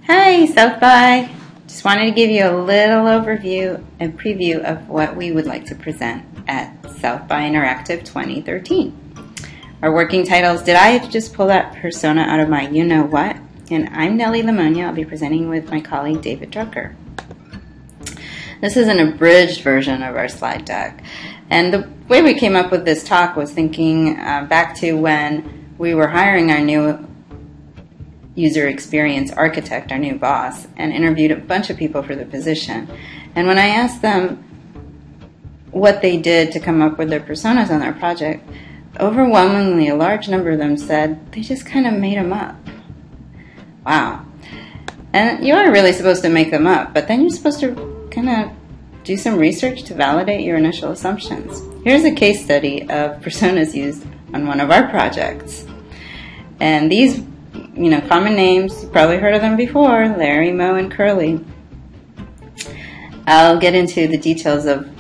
Hi, South by. Just wanted to give you a little overview and preview of what we would like to present at South by Interactive 2013. Our working titles, Did I Just Pull That Persona Out of My You-Know-What? And I'm Nellie Lamonia. I'll be presenting with my colleague David Drucker. This is an abridged version of our slide deck. And the way we came up with this talk was thinking back to when we were hiring our new user experience architect, our new boss, and interviewed a bunch of people for the position. And when I asked them what they did to come up with their personas on their project, overwhelmingly a large number of them said they just kind of made them up. Wow. And you are really supposed to make them up, but then you're supposed to kind of do some research to validate your initial assumptions. Here's a case study of personas used on one of our projects. And these common names, you've probably heard of them before, Larry, Moe, and Curly. I'll get into the details of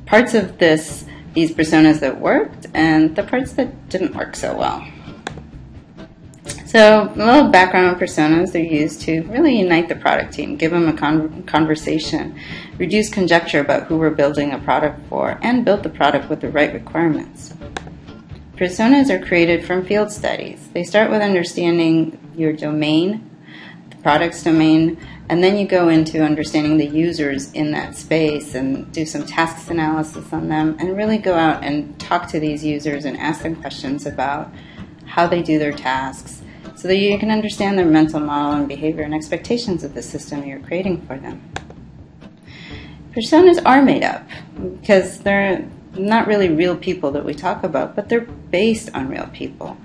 parts of these personas that worked and the parts that didn't work so well. So, a little background on personas. They're used to really unite the product team, give them a conversation, reduce conjecture about who we're building a product for, and build the product with the right requirements. Personas are created from field studies. They start with understanding your domain, the product's domain, and then you go into understanding the users in that space and do some tasks analysis on them and really go out and talk to these users and ask them questions about how they do their tasks so that you can understand their mental model and behavior and expectations of the system you're creating for them. Personas are made up because they're not really real people that we talk about, but they're based on real people.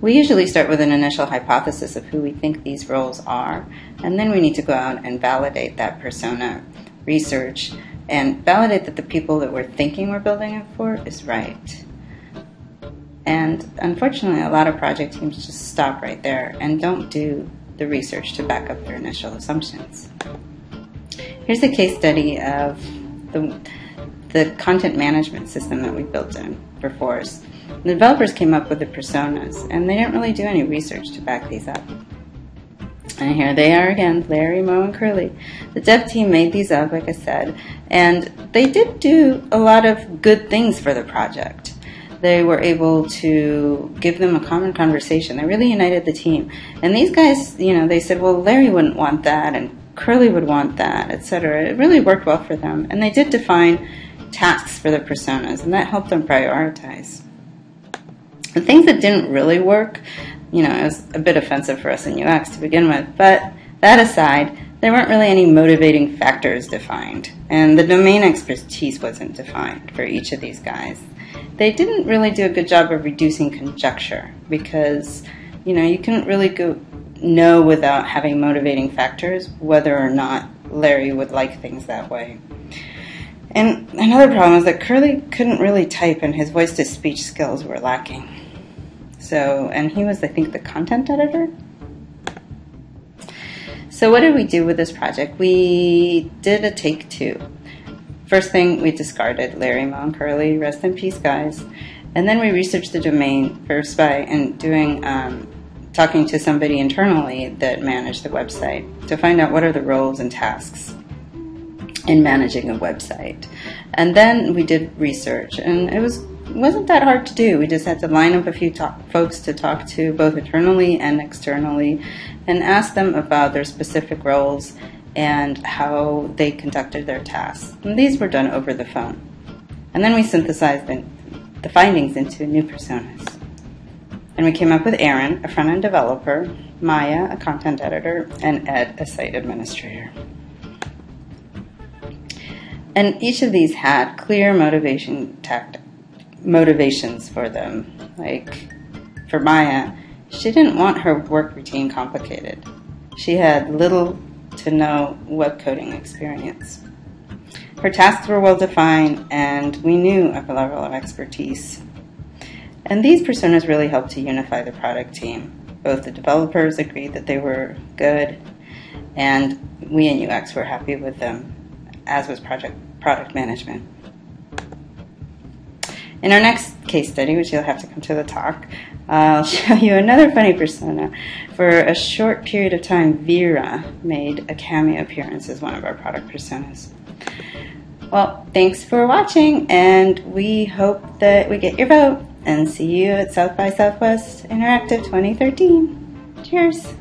We usually start with an initial hypothesis of who we think these roles are, and then we need to go out and validate that persona, research, and validate that the people that we're thinking we're building it for is right. And unfortunately, a lot of project teams just stop right there and don't do the research to back up their initial assumptions. Here's a case study of the content management system that we built in Perforce. The developers came up with the personas, and they didn't really do any research to back these up. And here they are again, Larry, Moe, and Curly. The dev team made these up, like I said, and they did do a lot of good things for the project. They were able to give them a common conversation. They really united the team. And these guys, they said, well, Larry wouldn't want that, and Curly would want that, etc. It really worked well for them. And they did define tasks for the personas, and that helped them prioritize. The things that didn't really work, it was a bit offensive for us in UX to begin with, but that aside, there weren't really any motivating factors defined, and the domain expertise wasn't defined for each of these guys. They didn't really do a good job of reducing conjecture because, you couldn't really know without having motivating factors whether or not Larry would like things that way. And another problem is that Curly couldn't really type and his voice-to-speech skills were lacking. And he was, I think, the content editor. So what did we do with this project? We did a take two. First thing, we discarded Larry, Moe, and Curly, rest in peace, guys. And then we researched the domain first by talking to somebody internally that managed the website to find out what are the roles and tasks in managing a website. And then we did research, and it wasn't that hard to do. We just had to line up a few folks to talk to both internally and externally and ask them about their specific roles and how they conducted their tasks. And these were done over the phone. And then we synthesized the findings into new personas. And we came up with Aaron, a front-end developer, Maya, a content editor, and Ed, a site administrator. And each of these had clear motivations for them. Like, for Maya, she didn't want her work routine complicated. She had little to no web coding experience. Her tasks were well defined, and we knew of a level of expertise. And these personas really helped to unify the product team. Both the developers agreed that they were good, and we in UX were happy with them, as was product management. In our next case study, which you'll have to come to the talk, I'll show you another funny persona. For a short period of time, Vera made a cameo appearance as one of our product personas. Well, thanks for watching, and we hope that we get your vote, and see you at South by Southwest Interactive 2013. Cheers!